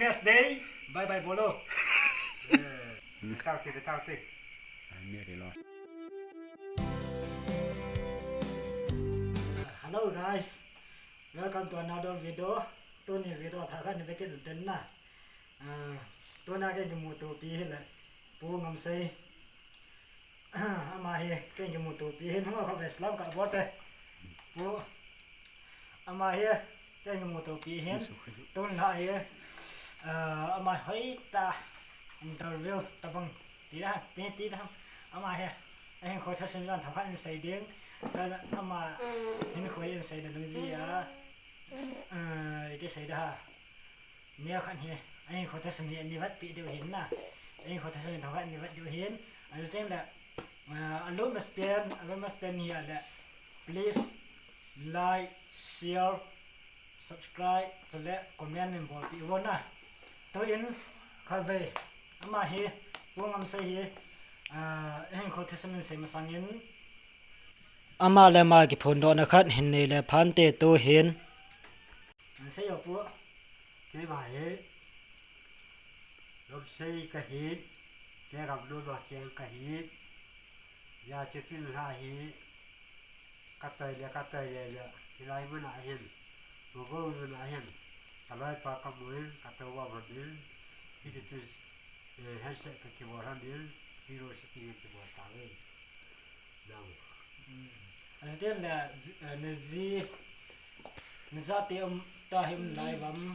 Happiness Day. Bye bye Bolo. Dekati. Hello guys. Welcome to another video. Tony video thả khăn về cái tin na. Tôi na cái mù tù pi là pu ngầm xây. Ama he cái mù tù pi hin không phải slam cả bot đây. Pu ama he cái mù tù pi hin. Tôi na he ama thấy ta interview ta bằng tí đó tí đó ama he anh khối thật sự là thằng khăn xây điên. Cái ama hình khối xây được cái gì à? Cái xây đó nhiều khăn he anh khối thật sự như vậy bị điều hiến nè anh khối thật sự thằng khăn như vậy điều hiến anh xem là alo must spend here là please like share subscribe cho lẽ comment and bỏ bị vốn nè tôi in khai về ama he buông âm xây he anh khối thật sự xây mà sang in ama là mà cái phone đó nó khát hình này là phán tệ tôi hiến xây ở bữa cái bài ấy lúc xây cái hít cái gặp đôi mặt trên cái hít giờ chưa tin là hít cắt tay là cái này mới nãy hiện một cái mới nãy hiện cái này phải cầm mũi cắt tay vào một điểm khi thì tôi hết sẽ cái bộ hàng điểm khi rồi sẽ cái bộ tao ấy đâu anh tên là gì ra tiệm ta hiểm lại bấm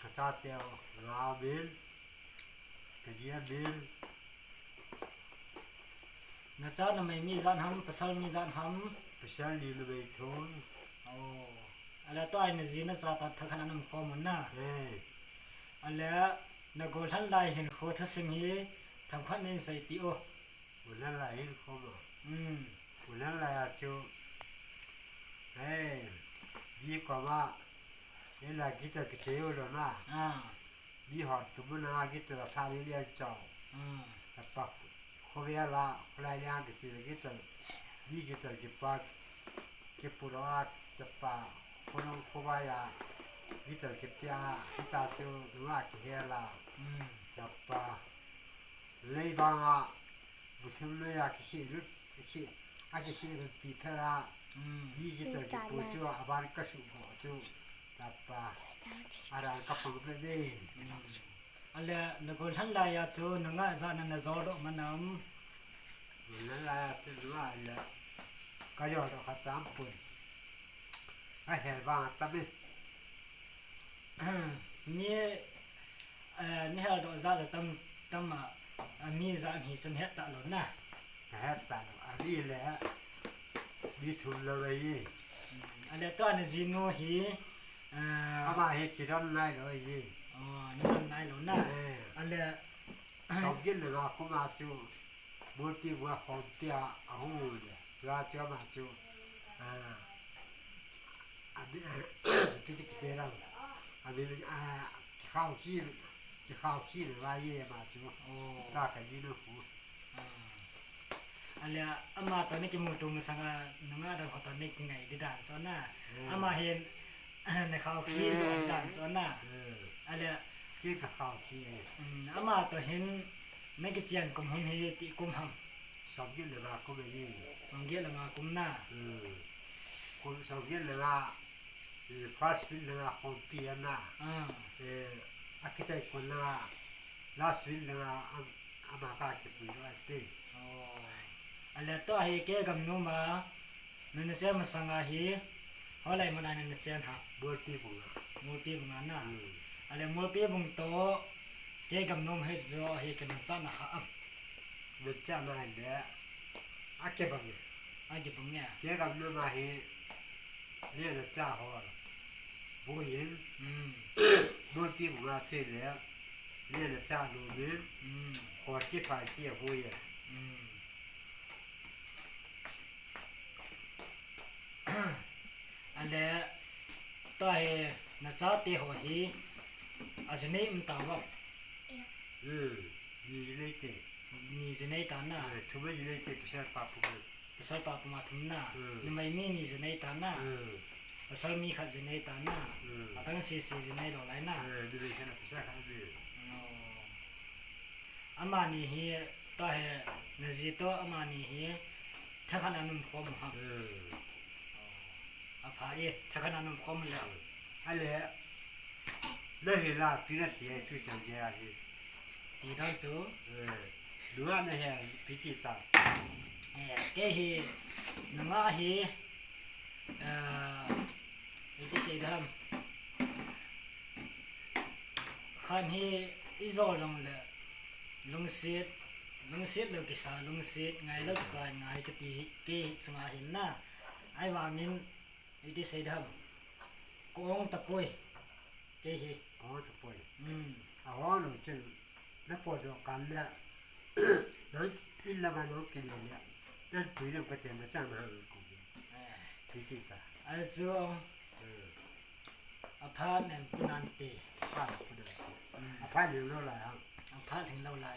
cái cha tiêu lao bên cái gì bên nó cha nó mày mi gian hầm pasal mi gian hầm pasal đi lu về thôn ala to ai gì nó ra ta thằng anh nằm kho muốn na ala nó gọi hắn lại hiện khó thật sinh hi thằng khoan nên xây tiệu một lần lại không một lần lại chú đi qua mà đây là cái tờ cái chế rồi na đi học tụi mình na cái tờ tham đi ăn cháo tập bạc không biết là lại đi ăn cái tờ đi cái tờ cái bạc cái phụ đó tập bạc không phải là cái tờ cái pia cái ta chú đúng là cái là tập bạc lấy bằng à một thứ này là cái gì cái gì bị phê ra đi cái tờ cái phụ chú à bạn cái sự của chú apa ada kapal beli ala nagol han la ya chu nanga zana na zodo manam nala chu lua ala kayo do ka champun ai he ba tabi ni ni ha do za da tam mi za hi chen het ta lo na he ta ari le bi thu lo yi ala to na jinu hi ama he ki don nai lo yi ni man nai lo na ala sau cái là cũng mà chú muốn đi qua phòng tia ở hồ ra cho mà chú cái đâu vì khao chi là gì mà chú ra cái gì nữa cũng ala ama to ni ki mu tu masanga nanga da khota ni ki ngai di dan so na ama hen ne khao ki so dan so na ala cái khao chi ama to hen me ki chian kum hun hi ti kum ham sau cái là cũng là gì song ge la nga kum na cũng sau cái là first bill là phòng tia na architect con là last bill là ama ka cái bùi đó thế ala to hi ke gam nu ma ne se ma sanga hi holai ma na ne chen ha bữa đi bùi mu pi bung na ala mu pi bung to ke gam nu he zo hi ke sa na ha am mình cha này để cái bằng a ge bung ya cái gặp nó mà hi nên là cha họ bùi yên bữa đi bùi là chơi để nên là cha đồ biến họ chỉ phải chia bùi ale to hi na sa te ho hi asne ta ba đi lấy tiền ni jene ta na chúng mình lấy tiền phải sao pa phụ pasal pa ma thum na ni mai mi ni jene ta na สามีขัดสินในตาหน้าตั้งสีสินในหล่อไรหน้าดูดิฉันพิเศษครับดูอามานี่เฮต่อเฮนจีโตอามานี่เฮถ้าขนาดนุ่มคมฮะอาภาเอถ้าขนาดนุ่มคมแล้วอะไรเรื่องเวลาพี่นัทเสียช่วยจังเจ้าสิตีดาวจูดูว่าเนี่ยพิจิตรแกเฮนังอาเฮที่เสียดำขันเฮอิจอลงเลยลงเสียดเลิกกิสาลงเสียดไงเลิกสายไงกตีเกสงาเห็นนะไอ้วามินที่เสียดำกงตะปุยเกเฮอ๋อตะปุยอ๋อหนูจึงนักปวดกันเนี่ยนั้นอินละมันกินเลยนั่นคุยเรื่องกระเทียมมาจ้างมากูพิจิตรalso Apartment ปุนันติApartment เราไรครับApartment เราไร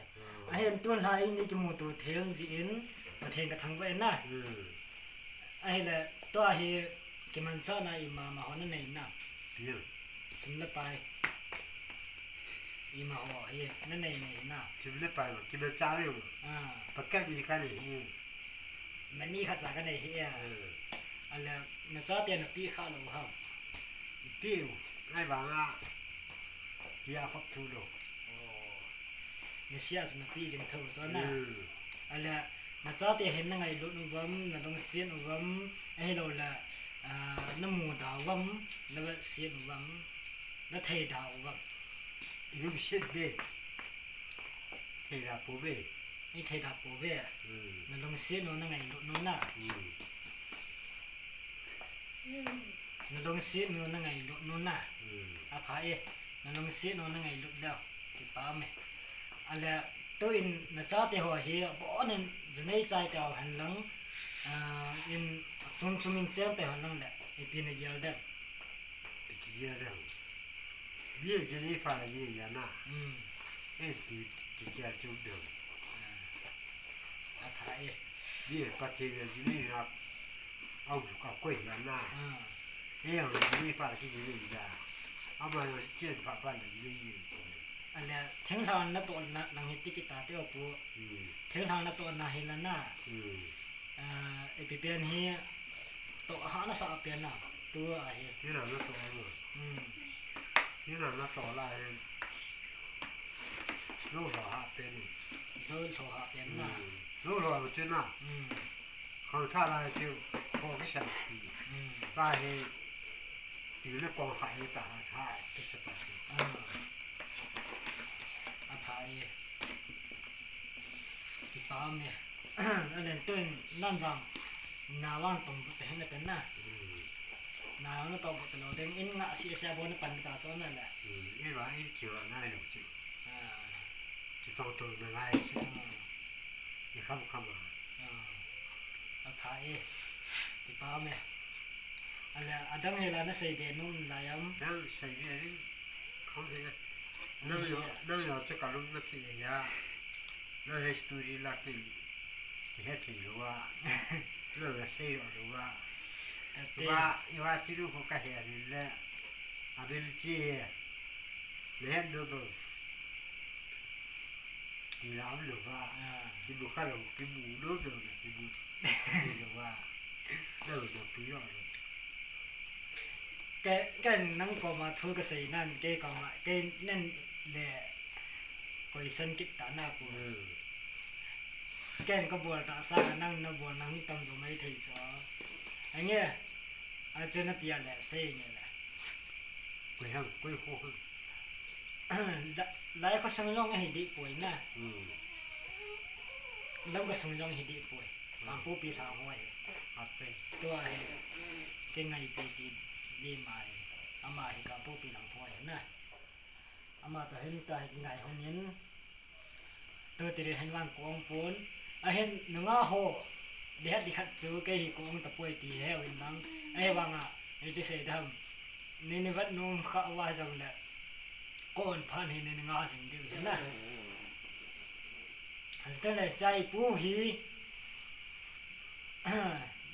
เห็นตัวไรนี่จมูกตัวเทียงสิอินตัวเทียงกับทางเวนนะไอ้แหละตัวเฮกิมันซ่านะอิมาหอนั่นเองนะสิมละไปอิมาหอเฮนั่นเองนะสิมละไปกิมันจ้าอยู่ปากแก้มีกันเลยมันมีภาษากันเลยเฮียอะไรมันซาเตียนปีข้าวหรือเปล่าปีไอ้บางอ่ะเฮียเขาทูโลเนี่ยเสียสนับปีจึงเท่าซ้อนนะอะไรมันซาเตียเห็นยังไงรถนุ่มนั่นต้องเสียนุ่มไอ้เราละน้ำมูดาวมแล้วก็เสียนุ่มแล้วเทดาวมยุ่งเสียเบ้เทดาปูเบ้นี่เทดาปูเบ้นั่นต้องเสียนุ่มยังไงรถนุ่มน่ะนั่นลงเสียนู่นนั่งไงลุนู่นน่ะอาภาเอนั่นลงเสียนู่นนั่งไงลุแล้วที่ป้าเมอะไรตัวอินนั่นซาเตหัวเฮียบ่อนี่จะในใจเก่าหันหลังอินชุมอินเจ้าแต่หันหลังแหละไอปีนเกียร์เด้ปีเกียร์เด้เบี้ยจะนี่ฟ้าเยี่ยยันน่ะไอปีเกียร์จุดเดิมอาภาเอเบี้ยปัจจัยจะนี่ครับเอาอยู่กับกล้วยยันน่ะเฮ้ยนี่ฟ้าที่ยืนได้เอามาเชื่อฟ้าฟ้าเลยยืนอันนี้ถึงทางนั้นตัวนังฮิติกิตาเตียวปูถึงทางนั้นตัวนาฮิลาน่าไอปีเปียนเฮียตัวหาหน้าสาเปียนน่ะตัวไอเฮียที่นั่นนั่นตัวอะไรที่นั่นนั่นตัวอะไรลูกหล่อเปียนลูกหล่อเปียนน่ะลูกหล่อจริงน่ะเขาท่าอะไรเชียวพอที่สั่งตาเฮอยู่ในกองไฟตาท่าที่สปาร์ตี้อาภาเอที่ป้าเมียอันนี้ตัวนั่นฟังนาวันตรงแต่เห็นเป็นน่ะนาวันตรงแต่เราเด้งอินงะเสียเสียบนปันตาซ้อนนั่นแหละนี่ว่าอินเกี่ยวง่ายหนูจิจะต้องตัวมันง่ายสินี่คำมาอาภาเอที่ป้าเมียอะไรอะดังเฮลานะใส่เบนุ่มลายมดังใส่เบนี่เขาเรียกนั่งอยู่จะการลุ้นนักที่ยานั่งให้สตูดิลักที่เฮ็ดที่ว่าเรื่องเสียหรือว่าที่ดูเขาก็เห็นนี่แหละอาเบลจีเล่นดูดูที่เราหรือว่าที่บุคคลที่บูดูดูที่บูหรือว่าเรื่องตัวปีอ่ะแกนั่งก็มาทุกสิ่งนั่นแกก็มาแกนั่นแหละก็อีสันกิตาหน้ากูแกก็บัวตาสานั่งนับบัวนั่งตำตัวไม่ถึงสออันเงี้ยอาจจะนัดยาแหละเสียเงี้ยแหละกูเห็นกูโหหลายก็สังยองให้ดีป่วยนะแล้วก็สังยองให้ดีป่วยบางผู้ปีทางห้วยอัดไปตัวไอ้เก่งไงปีดีมาอามาให้กับผู้ปีหลังห้วยนะอามาแต่เห็นแต่ไงห้องนี้ตัวตีเห็นวันกองปูนเห็นหนึ่งโหเดี๋ยวดิขัดจูเกย์กองตะป่วยตีเฮวินนังไอ้ว่างนี่จะเสียดำนี่วัดนุ่มข้าวว่าจังเลยก้อนพันเห็นหนึ่งสิ่งเดียวเห็นนะแต่ในใจผู้ฮี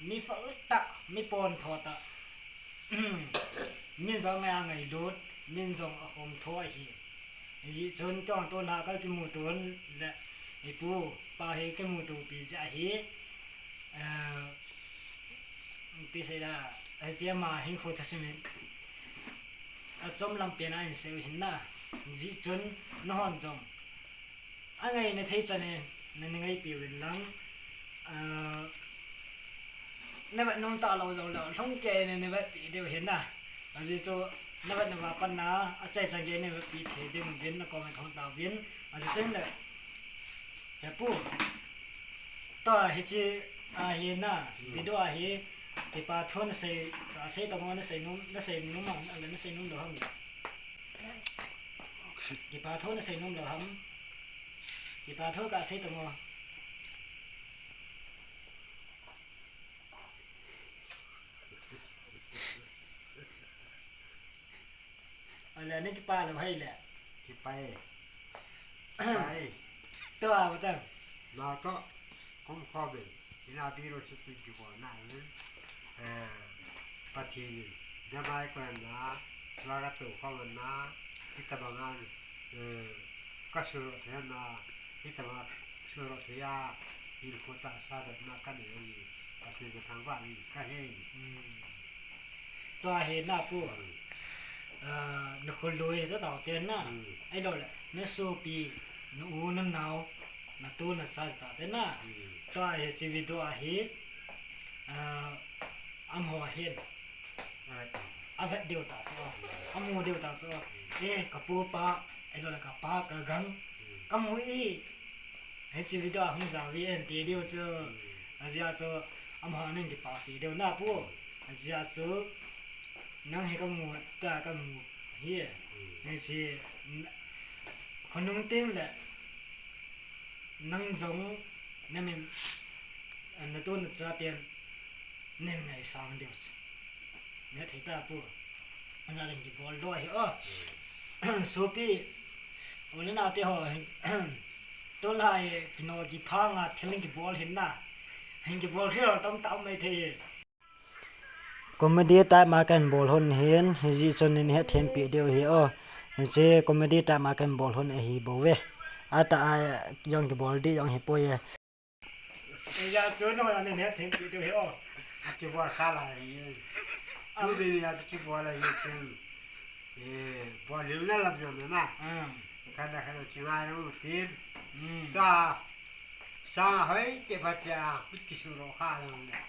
มีฝนตะมีปนทอตะ มินสองไงไงดูดมินสองคมทั่วฮียีจนจ้องตัวนาก็กิมูตัวและไอ้ปูปาเฮกิมูตัวปีจ่าเฮที่เสียดายไอ้เจ้ามาหิ้งโคตรสิมิจอมลำเปียนไอ้เสียวหินน่ะยีจนนอนจอมอันไงในเทจันเองในไงปีวินลังในแบบน้องตาเราท้องแกในแบบปีเดียวเห็นน่ะเราจะโจในแบบในว่าปัญหาอาจารย์จังเกในแบบปีเทเดียวมันเวียนแล้วก็มันท้องตาเวียนอาจจะตึงเลยเฮ้ยปู่ต่อเฮจิเห็นน่ะวิดีโอเฮที่ป้าทวนเสยเสยตรงนั้นเสยนุ่มนั่นเสยนุ่มมันอะไรนั่นเสยนุ่มเดือดมั้งที่ป้าทวนเสยนุ่มเดือดมั้งที่ป้าทวนก็เสยตรงนั้นอะไรนี่กี่ป้าเราให้แหละ ที่ไปตัวเอาแต่เราก็คุ้มครองเลยที่นาบีเราสุดที่ก่อนหน้านั้นประเทศนี้จะไม่ก่อนนะเราก็ตัวข้ามันนะที่ตะบังงานก็ช่วยเทียนนะที่ตะบังช่วยเทียนที่คนต่างชาติมากันอยู่ประเทศทางบ้านนี่ก็ให้ตัวเห็นหน้าปู่นึกคนรวยตัวต่อเตียนน่ะไอ้ดอกแหละนึกสูปีนึกอูนึกหนาวนึกตู้นึกซาตาเตียนน่ะตัวเห็นชีวิตตัวเห็นอัมหัวเห็นอาเวเดียวตาสัวอัมหัวเดียวตาสัวกับปูปะไอ้ดอกแหละกับปะกับกังกับหมูอีเห็นชีวิตตัวหุ่นสาวีเอ็นตีเดียวเจออาเซียเจออัมหัวนึงที่ปากตีเดียวหน้าปู่อาเซียเจอนั่งให้กับหมูตากับหมูเฮียนี่สิคนนุ่งเต็มแหละนั่งจงนั่นมันอันนั้นตัวนึกจะเตียนนี่ไงสามเดียวเนี่ยที่ตาปูอันนั้นที่บอลด้วยสุปีวันนี้น่าที่หัวตัวลายกินเอากี่พังอ่ะที่ลิงกี่บอลเห็นน่ะเห็นกี่บอลที่เราต้องตามไม่ทีคอมเมดี้ตายมากันบอลฮอนเห็นเฮจิชนนี่เฮเทมปีเดียวเฮเจคอมเมดี้ตายมากันบอลฮอนเฮบเวอาตายองกี่บอลดียองเฮปอยยาจนว่านี่เฮเทมปีเดียวเฮที่บอลข้าอะไรดูดีๆที่บอลอะไรจังบอลเลี้ยงนั่นลับจังนะกันได้กันที่ว่าเราตีนก็สร้างให้เจ็บปัจจัยพิจิตรโลกาเลยเนี่ย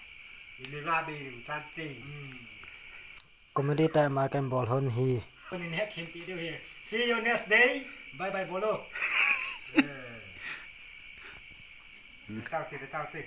นี่ก็เป็นตัดตีคอมเมดี้ตายมากันบอลฮอนเฮนี่เฮเทมปีเดียวเฮ See you next day bye bye bolo เต้าตี